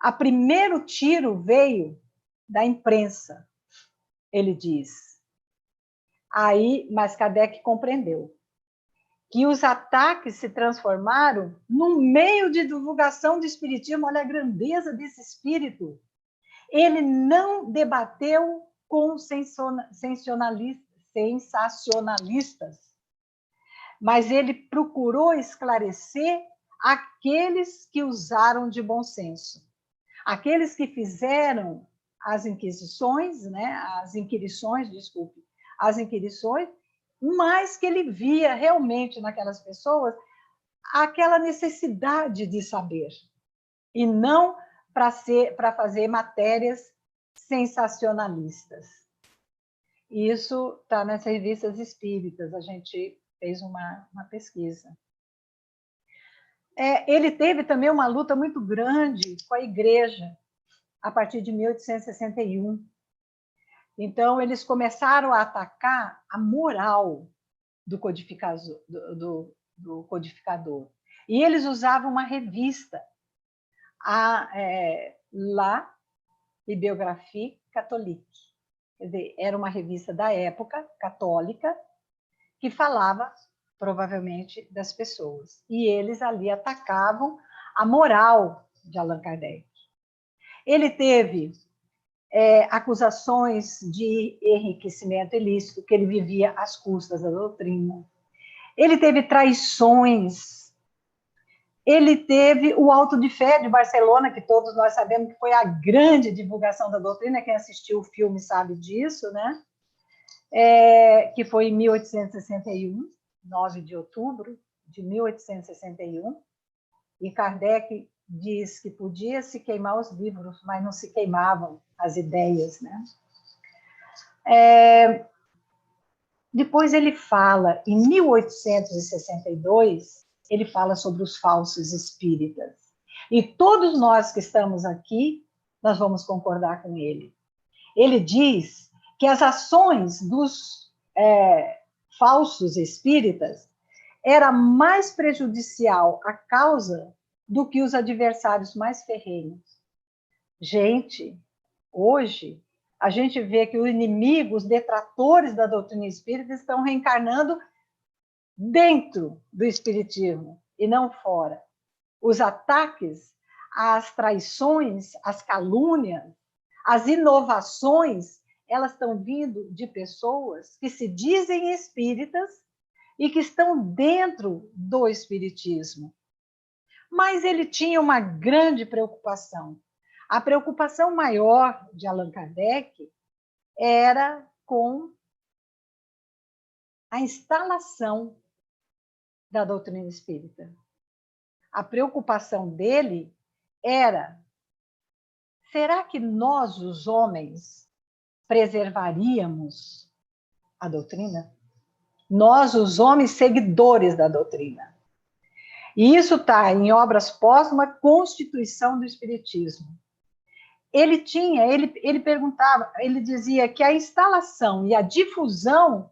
O primeiro tiro veio da imprensa, ele diz. Mas Kardec compreendeu que os ataques se transformaram num meio de divulgação do espiritismo. Olha a grandeza desse espírito. Ele não debateu com sensacionalistas, mas ele procurou esclarecer aqueles que usaram de bom senso, aqueles que fizeram as inquisições, mas que ele via realmente naquelas pessoas aquela necessidade de saber, e não para fazer matérias sensacionalistas. Isso está nas revistas espíritas, a gente fez uma pesquisa. Ele teve também uma luta muito grande com a igreja, a partir de 1861. Então, eles começaram a atacar a moral do codificador. E eles usavam uma revista, La Bibliographie Catholique. Quer dizer, era uma revista da época, católica, que falava, provavelmente, das pessoas. E eles ali atacavam a moral de Allan Kardec. Ele teve acusações de enriquecimento ilícito, que ele vivia às custas da doutrina. Ele teve traições. Ele teve o Auto de Fé de Barcelona, que todos nós sabemos que foi a grande divulgação da doutrina. Quem assistiu o filme sabe disso, né? Que foi em 1861, 9 de outubro de 1861. E Kardec diz que podia se queimar os livros, mas não se queimavam as ideias, né? Depois ele fala, em 1862, ele fala sobre os falsos espíritas. E todos nós que estamos aqui, nós vamos concordar com ele. Ele diz que as ações dos falsos espíritas era mais prejudicial à causa do que os adversários mais ferrenhos. Gente, hoje, a gente vê que os inimigos, os detratores da doutrina espírita estão reencarnando dentro do espiritismo e não fora. Os ataques, as traições, as calúnias, as inovações, elas estão vindo de pessoas que se dizem espíritas e que estão dentro do espiritismo. Mas ele tinha uma grande preocupação. A preocupação maior de Allan Kardec era com a instalação da doutrina espírita. A preocupação dele era: será que nós, os homens, preservaríamos a doutrina? Nós, os homens, seguidores da doutrina. E isso está em obras póstumas, Constituição do Espiritismo. Ele perguntava, ele dizia que a instalação e a difusão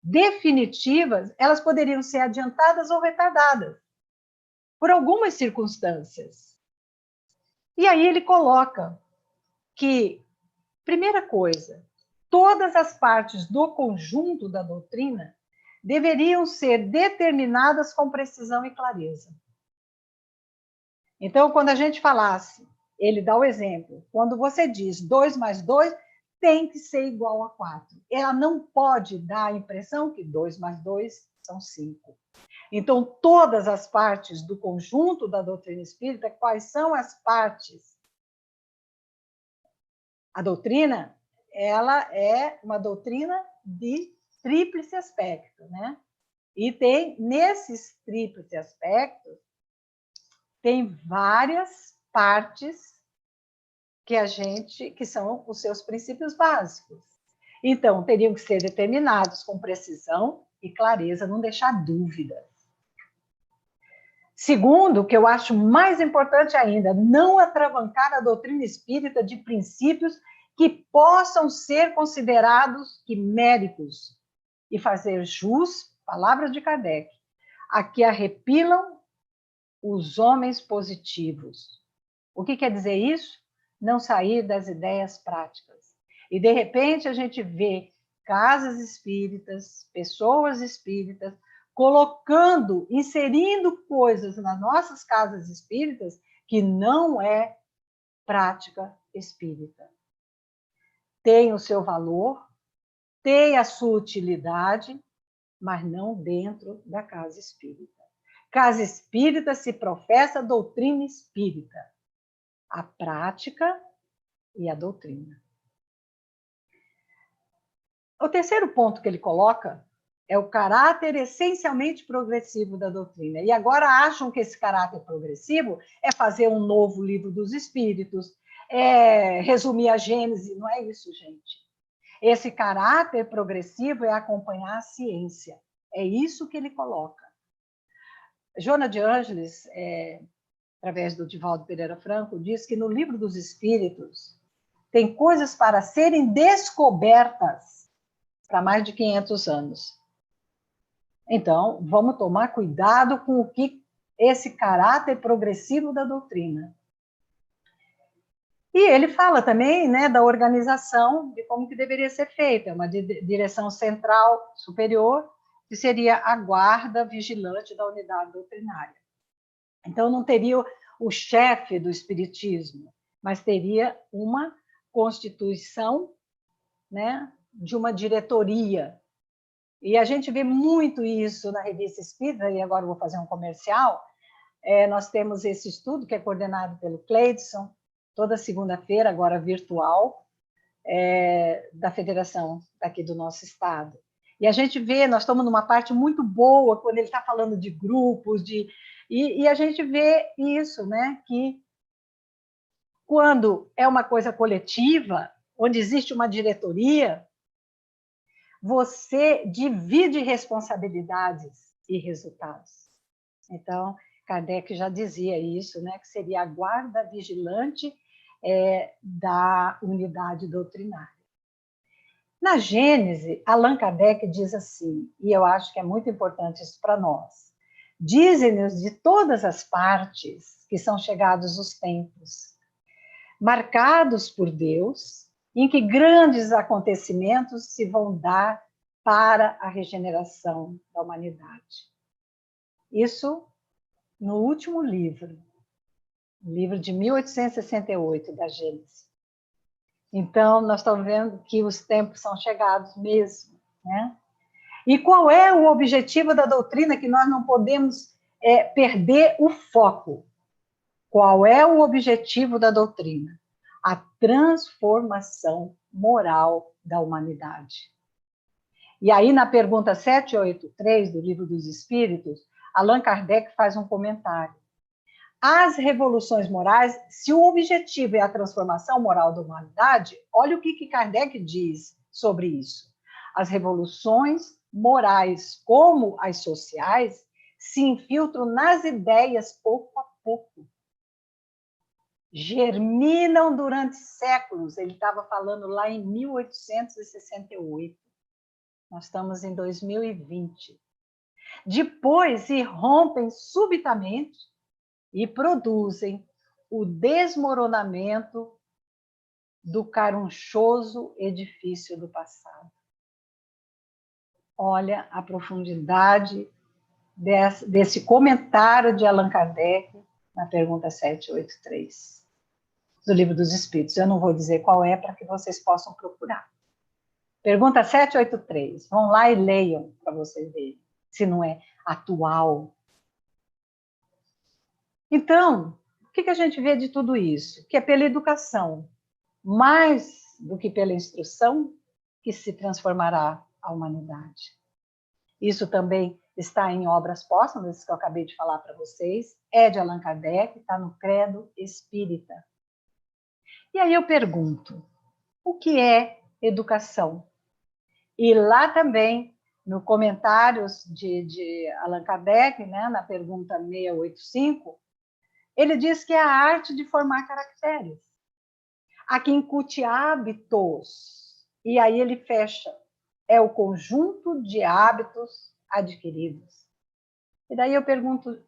definitivas, elas poderiam ser adiantadas ou retardadas, por algumas circunstâncias. E aí ele coloca que, primeira coisa, todas as partes do conjunto da doutrina deveriam ser determinadas com precisão e clareza. Então, quando a gente falasse, ele dá o exemplo, quando você diz 2 mais 2 tem que ser igual a 4. Ela não pode dar a impressão que 2 mais 2 são 5. Então, todas as partes do conjunto da doutrina espírita, quais são as partes? A doutrina, ela é uma doutrina de tríplice aspecto, né? E tem, nesses tríplice aspectos, tem várias partes que são os seus princípios básicos. Então, teriam que ser determinados com precisão e clareza, não deixar dúvidas. Segundo, que eu acho mais importante ainda, não atravancar a doutrina espírita de princípios que possam ser considerados quiméricos e fazer jus, palavras de Kardec, a que arrepilam os homens positivos. O que quer dizer isso? Não sair das ideias práticas. E, de repente, a gente vê casas espíritas, pessoas espíritas, colocando, inserindo coisas nas nossas casas espíritas que não é prática espírita. Tem o seu valor, tem a sua utilidade, mas não dentro da casa espírita. Casa espírita se professa a doutrina espírita, a prática e a doutrina. O terceiro ponto que ele coloca é o caráter essencialmente progressivo da doutrina. E agora acham que esse caráter progressivo é fazer um novo livro dos Espíritos, é resumir a Gênese. Não é isso, gente. Esse caráter progressivo é acompanhar a ciência. É isso que ele coloca. Joana de Ângeles, através do Divaldo Pereira Franco, diz que no livro dos Espíritos tem coisas para serem descobertas para mais de 500 anos. Então, vamos tomar cuidado com o que esse caráter progressivo da doutrina. E ele fala também, né, da organização, de como que deveria ser feita, uma direção central superior, que seria a guarda vigilante da unidade doutrinária. Então, não teria o chefe do espiritismo, mas teria uma constituição, né, de uma diretoria. E a gente vê muito isso na Revista Espírita, e agora eu vou fazer um comercial. Nós temos esse estudo que é coordenado pelo Cleidson, toda segunda-feira, agora virtual, da federação daqui do nosso estado. E a gente vê, nós estamos numa parte muito boa, quando ele está falando de grupos, e a gente vê isso, né, que quando é uma coisa coletiva, onde existe uma diretoria, você divide responsabilidades e resultados. Então, Kardec já dizia isso, né, que seria a guarda vigilante da unidade doutrinária. Na Gênese, Allan Kardec diz assim, e eu acho que é muito importante isso para nós: dizem-nos de todas as partes que são chegados os tempos, marcados por Deus, em que grandes acontecimentos se vão dar para a regeneração da humanidade. Isso no último livro, o livro de 1868 da Gênesis. Então, nós estamos vendo que os tempos são chegados mesmo, né? E qual é o objetivo da doutrina, que nós não podemos perder o foco? Qual é o objetivo da doutrina? A transformação moral da humanidade. E aí, na pergunta 783 do Livro dos Espíritos, Allan Kardec faz um comentário. As revoluções morais, se o objetivo é a transformação moral da humanidade, olha o que Kardec diz sobre isso. As revoluções morais, como as sociais, se infiltram nas ideias pouco a pouco. Germinam durante séculos. Ele estava falando lá em 1868. Nós estamos em 2020. Depois irrompem subitamente e produzem o desmoronamento do carunchoso edifício do passado. Olha a profundidade desse comentário de Allan Kardec na pergunta 783 do Livro dos Espíritos. Eu não vou dizer qual é para que vocês possam procurar. Pergunta 783. Vão lá e leiam para vocês verem se não é atual. Então, o que a gente vê de tudo isso? Que é pela educação, mais do que pela instrução, que se transformará a humanidade. Isso também está em Obras Póstumas, que eu acabei de falar para vocês, é de Allan Kardec, está no Credo Espírita. E aí eu pergunto, o que é educação? E lá também, no comentários de Allan Kardec, né, na pergunta 685, ele diz que é a arte de formar caracteres, a que incute hábitos. E aí ele fecha, é o conjunto de hábitos adquiridos. E daí eu pergunto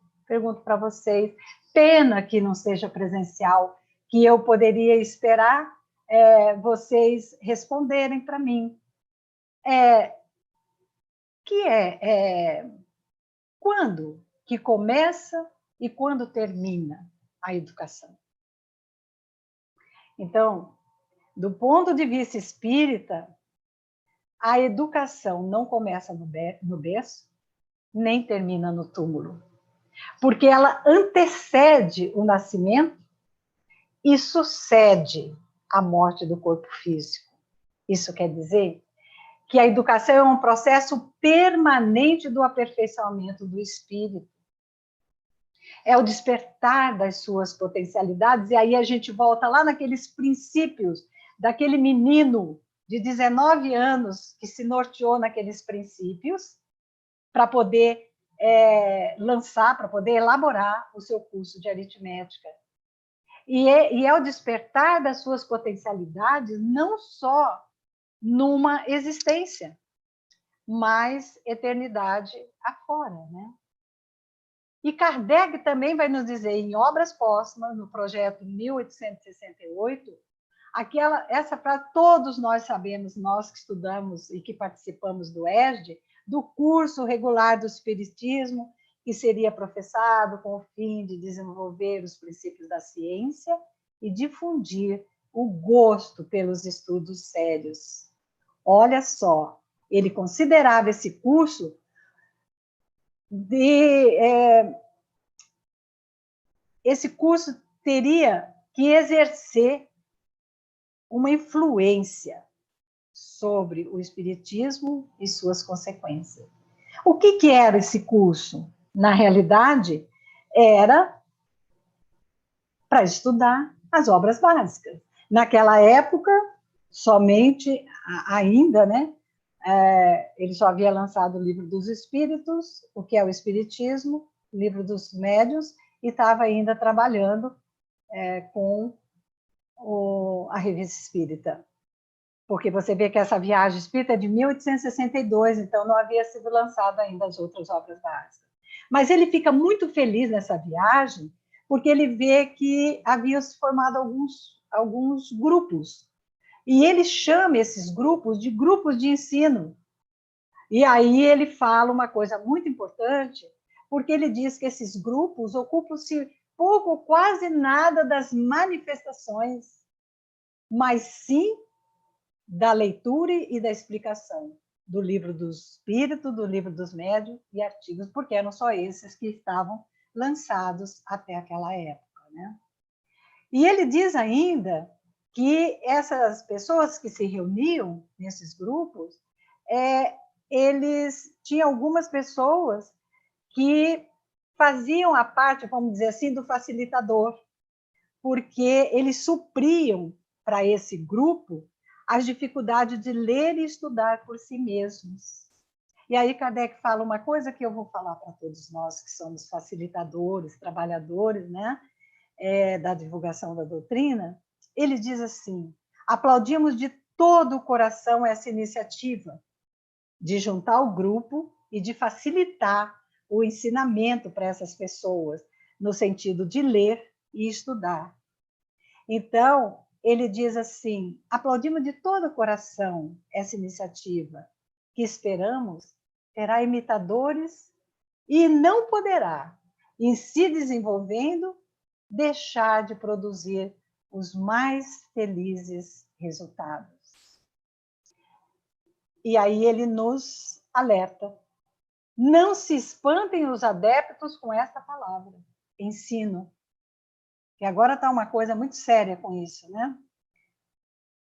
para vocês, pena que não seja presencial, que eu poderia esperar vocês responderem para mim. Quando que começa e quando termina a educação? Então, do ponto de vista espírita, a educação não começa no berço, nem termina no túmulo, porque ela antecede o nascimento e sucede a morte do corpo físico. Isso quer dizer que a educação é um processo permanente do aperfeiçoamento do espírito. É o despertar das suas potencialidades, e aí a gente volta lá naqueles princípios daquele menino de 19 anos que se norteou naqueles princípios para poder lançar, para poder elaborar o seu curso de aritmética. E é o despertar das suas potencialidades não só numa existência, mas eternidade afora, né? E Kardec também vai nos dizer, em Obras Póstumas, no projeto 1868, essa frase, todos nós sabemos, nós que estudamos e que participamos do ESD, do curso regular do Espiritismo, que seria professado com o fim de desenvolver os princípios da ciência e difundir o gosto pelos estudos sérios. Olha só, ele considerava esse curso esse curso teria que exercer uma influência sobre o espiritismo e suas consequências. O que era esse curso? Na realidade, era para estudar as obras básicas. Naquela época, somente ainda, né? Ele só havia lançado o Livro dos Espíritos, o que é o Espiritismo, o Livro dos Médiuns, e estava ainda trabalhando com a Revista Espírita. Porque você vê que essa viagem espírita é de 1862, então não havia sido lançada ainda as outras obras básicas. Mas ele fica muito feliz nessa viagem, porque ele vê que havia se formado alguns grupos. E ele chama esses grupos de ensino. E aí ele fala uma coisa muito importante, porque ele diz que esses grupos ocupam-se pouco, quase nada das manifestações, mas sim da leitura e da explicação do livro dos espíritos, do livro dos médiuns e artigos, porque eram só esses que estavam lançados até aquela época, né? E ele diz ainda que essas pessoas que se reuniam nesses grupos, eles tinham algumas pessoas que faziam a parte, vamos dizer assim, do facilitador, porque eles supriam para esse grupo as dificuldades de ler e estudar por si mesmos. E aí Kardec fala uma coisa que eu vou falar para todos nós que somos facilitadores, trabalhadores, né, da divulgação da doutrina. Ele diz assim: aplaudimos de todo o coração essa iniciativa de juntar o grupo e de facilitar o ensinamento para essas pessoas, no sentido de ler e estudar. Então, ele diz assim: aplaudimos de todo o coração essa iniciativa, que esperamos terá imitadores e não poderá, em se desenvolvendo, deixar de produzir os mais felizes resultados. E aí ele nos alerta: não se espantem os adeptos com esta palavra, ensino. E agora está uma coisa muito séria com isso, né?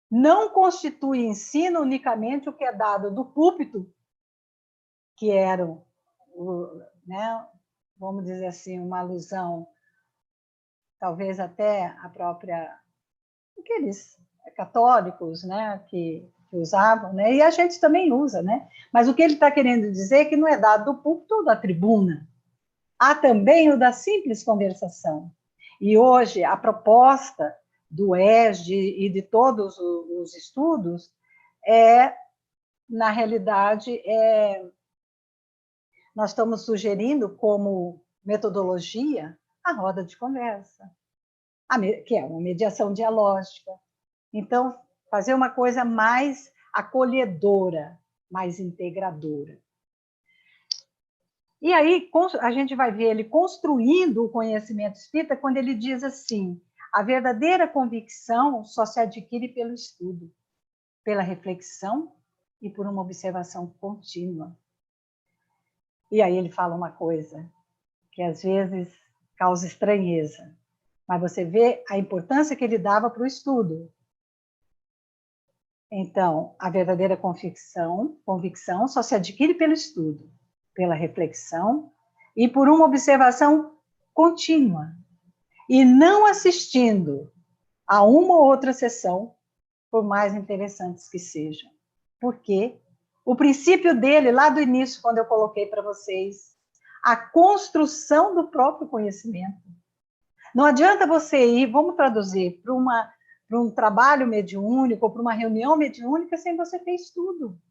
Não constitui ensino unicamente o que é dado do púlpito, que era, né, vamos dizer assim, uma alusão, talvez até a própria, aqueles católicos, né, que usavam, né, e a gente também usa, né? Mas o que ele está querendo dizer é que não é dado do púlpito ou da tribuna. Há também o da simples conversação. E hoje a proposta do ESD e de todos os estudos na realidade, nós estamos sugerindo como metodologia a roda de conversa, que é uma mediação dialógica. Então, fazer uma coisa mais acolhedora, mais integradora. E aí a gente vai ver ele construindo o conhecimento espírita quando ele diz assim: a verdadeira convicção só se adquire pelo estudo, pela reflexão e por uma observação contínua. E aí ele fala uma coisa que às vezes causa estranheza, mas você vê a importância que ele dava para o estudo. Então, a verdadeira convicção só se adquire pelo estudo, pela reflexão e por uma observação contínua, e não assistindo a uma ou outra sessão, por mais interessantes que sejam. Porque o princípio dele, lá do início, quando eu coloquei para vocês, a construção do próprio conhecimento. Não adianta você ir, vamos traduzir, para um trabalho mediúnico, ou para uma reunião mediúnica, sem você ter estudo.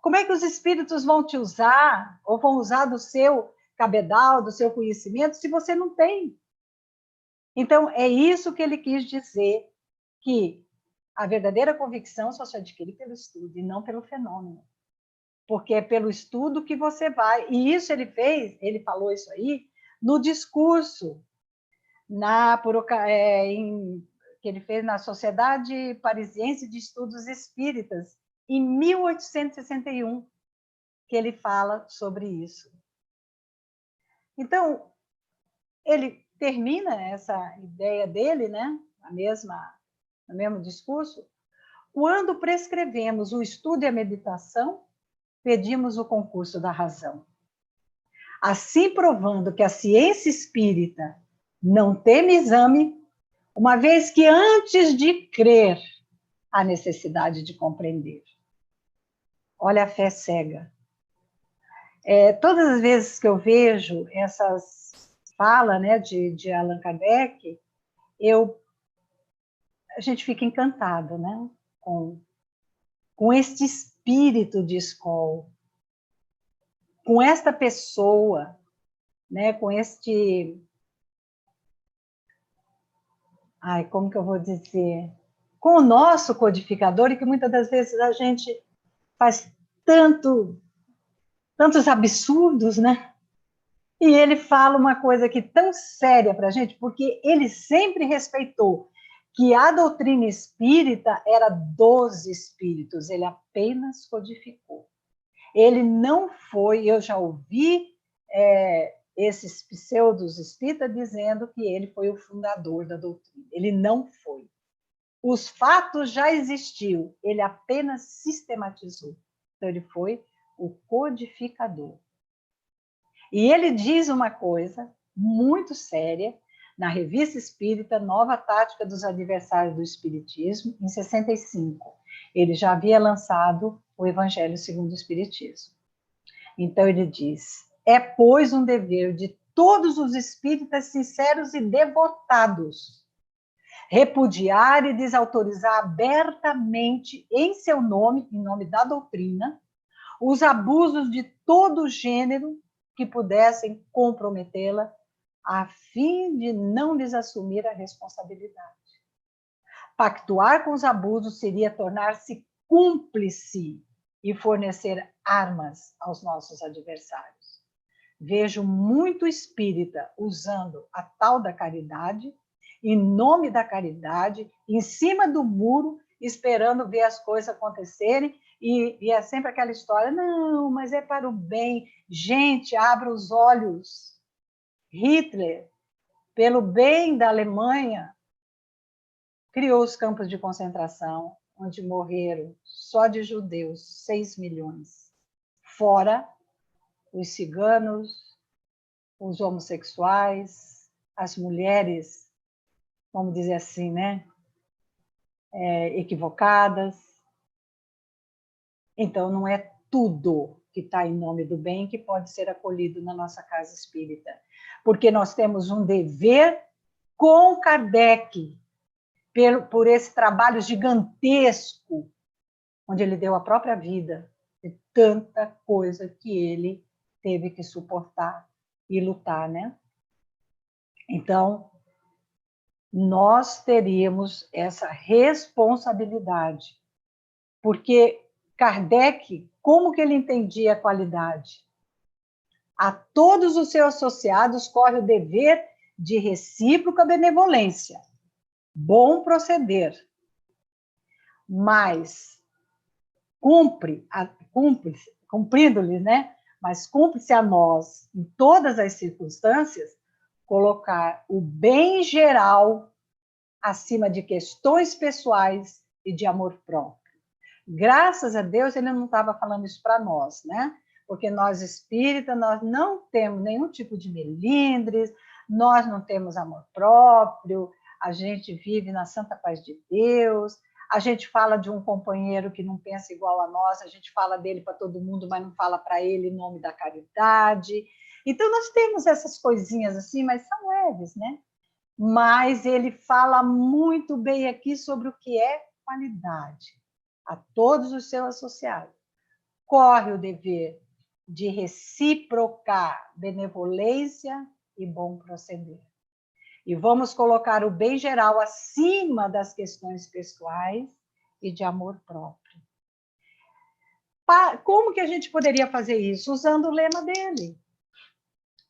Como é que os espíritos vão te usar, ou vão usar do seu cabedal, do seu conhecimento, se você não tem? Então, é isso que ele quis dizer, que a verdadeira convicção só se adquire pelo estudo, e não pelo fenômeno. Porque é pelo estudo que você vai. E isso ele fez, ele falou isso aí, no discurso, que ele fez na Sociedade Parisiense de Estudos Espíritas, em 1861, que ele fala sobre isso. Então, ele termina essa ideia dele, né, no mesmo discurso: quando prescrevemos o estudo e a meditação, pedimos o concurso da razão. Assim provando que a ciência espírita não teme exame, uma vez que antes de crer, há necessidade de compreender. Olha a fé cega. Todas as vezes que eu vejo essas falas, né, de Allan Kardec, a gente fica encantada, né, com este espírito de escola, com esta pessoa, né, com este... como que eu vou dizer? Com o nosso codificador, e que muitas das vezes a gente faz tantos absurdos, né? E ele fala uma coisa aqui tão séria para a gente, porque ele sempre respeitou que a doutrina espírita era dos espíritos, ele apenas codificou. Ele não foi, eu já ouvi esses pseudos espíritas dizendo que ele foi o fundador da doutrina. Ele não foi. Os fatos já existiam, ele apenas sistematizou. Então, ele foi o codificador. E ele diz uma coisa muito séria na Revista Espírita, Nova Tática dos Adversários do Espiritismo, em 65. Ele já havia lançado o Evangelho segundo o Espiritismo. Então ele diz: é, pois, um dever de todos os espíritas sinceros e devotados repudiar e desautorizar abertamente em seu nome, em nome da doutrina, os abusos de todo gênero que pudessem comprometê-la, a fim de não lhes assumir a responsabilidade. Pactuar com os abusos seria tornar-se cúmplice e fornecer armas aos nossos adversários. Vejo muito espírita usando a tal da caridade, em nome da caridade, em cima do muro, esperando ver as coisas acontecerem, e é sempre aquela história: não, mas é para o bem. Gente, abra os olhos. Hitler, pelo bem da Alemanha, criou os campos de concentração, onde morreram, só de judeus, 6 milhões. Fora os ciganos, os homossexuais, as mulheres, vamos dizer assim, né? Equivocadas. Então, não é tudo que está em nome do bem que pode ser acolhido na nossa casa espírita. Porque nós temos um dever com Kardec, por esse trabalho gigantesco, onde ele deu a própria vida, de tanta coisa que ele teve que suportar e lutar, né? Então, nós teríamos essa responsabilidade, porque Kardec, como que ele entendia a qualidade? A todos os seus associados corre o dever de recíproca benevolência, bom proceder, mas cumprindo-lhe, né? Mas cumpre-se a nós, em todas as circunstâncias, colocar o bem geral acima de questões pessoais e de amor próprio. Graças a Deus, ele não estava falando isso para nós, né? Porque nós espíritas, nós não temos nenhum tipo de melindres, nós não temos amor próprio, a gente vive na santa paz de Deus, a gente fala de um companheiro que não pensa igual a nós, a gente fala dele para todo mundo, mas não fala para ele em nome da caridade. Então, nós temos essas coisinhas assim, mas são leves, né? Mas ele fala muito bem aqui sobre o que é qualidade. A todos os seus associados corre o dever de reciprocar benevolência e bom proceder. E vamos colocar o bem geral acima das questões pessoais e de amor próprio. Como que a gente poderia fazer isso? Usando o lema dele.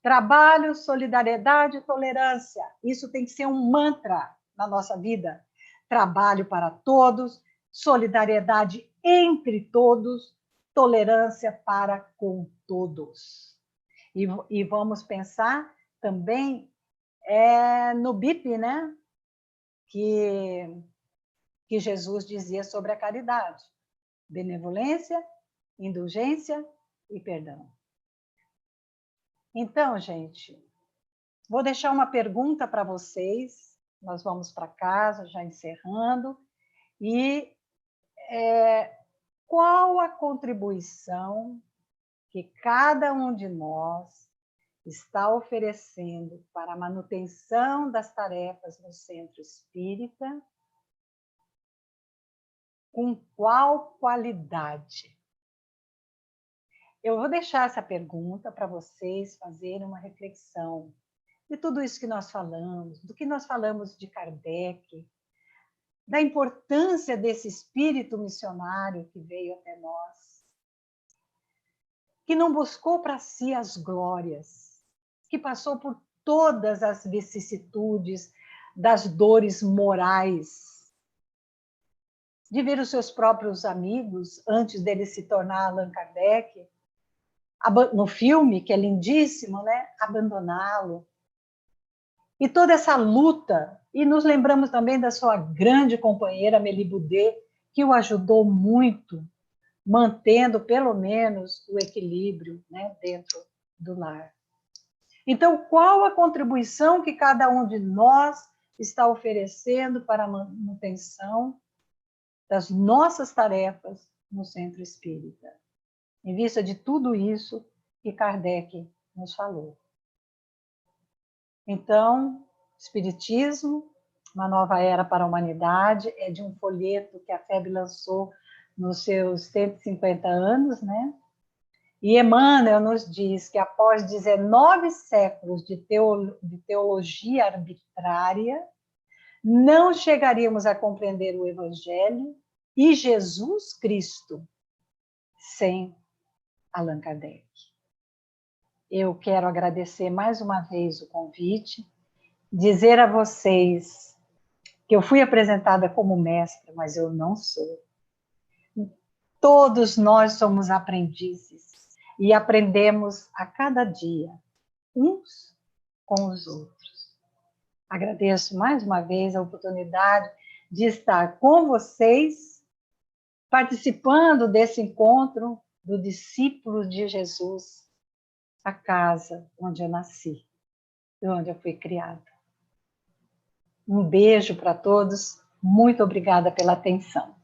Trabalho, solidariedade e tolerância. Isso tem que ser um mantra na nossa vida. Trabalho para todos, solidariedade entre todos, tolerância para com todos. E vamos pensar também no BIP, né? Que Jesus dizia sobre a caridade: benevolência, indulgência e perdão. Então, gente, vou deixar uma pergunta para vocês. Nós vamos para casa, já encerrando. E qual a contribuição que cada um de nós está oferecendo para a manutenção das tarefas no centro espírita? Com qual qualidade? Eu vou deixar essa pergunta para vocês fazerem uma reflexão de tudo isso que nós falamos, do que nós falamos de Kardec, da importância desse espírito missionário que veio até nós, que não buscou para si as glórias, que passou por todas as vicissitudes das dores morais, de ver os seus próprios amigos, antes dele se tornar Allan Kardec, no filme, que é lindíssimo, né? Abandoná-lo. E toda essa luta, e nos lembramos também da sua grande companheira, Amélie Boudet, que o ajudou muito, mantendo pelo menos o equilíbrio, né, dentro do lar. Então, qual a contribuição que cada um de nós está oferecendo para a manutenção das nossas tarefas no Centro Espírita, em vista de tudo isso que Kardec nos falou? Então, Espiritismo, uma nova era para a humanidade, é de um folheto que a FEB lançou nos seus 150 anos, né? E Emmanuel nos diz que após 19 séculos de teologia arbitrária, não chegaríamos a compreender o Evangelho e Jesus Cristo sem Allan Kardec. Eu quero agradecer mais uma vez o convite, dizer a vocês que eu fui apresentada como mestra, mas eu não sou. Todos nós somos aprendizes e aprendemos a cada dia, uns com os outros. Agradeço mais uma vez a oportunidade de estar com vocês, participando desse encontro do discípulo de Jesus, a casa onde eu nasci e onde eu fui criada. Um beijo para todos, muito obrigada pela atenção.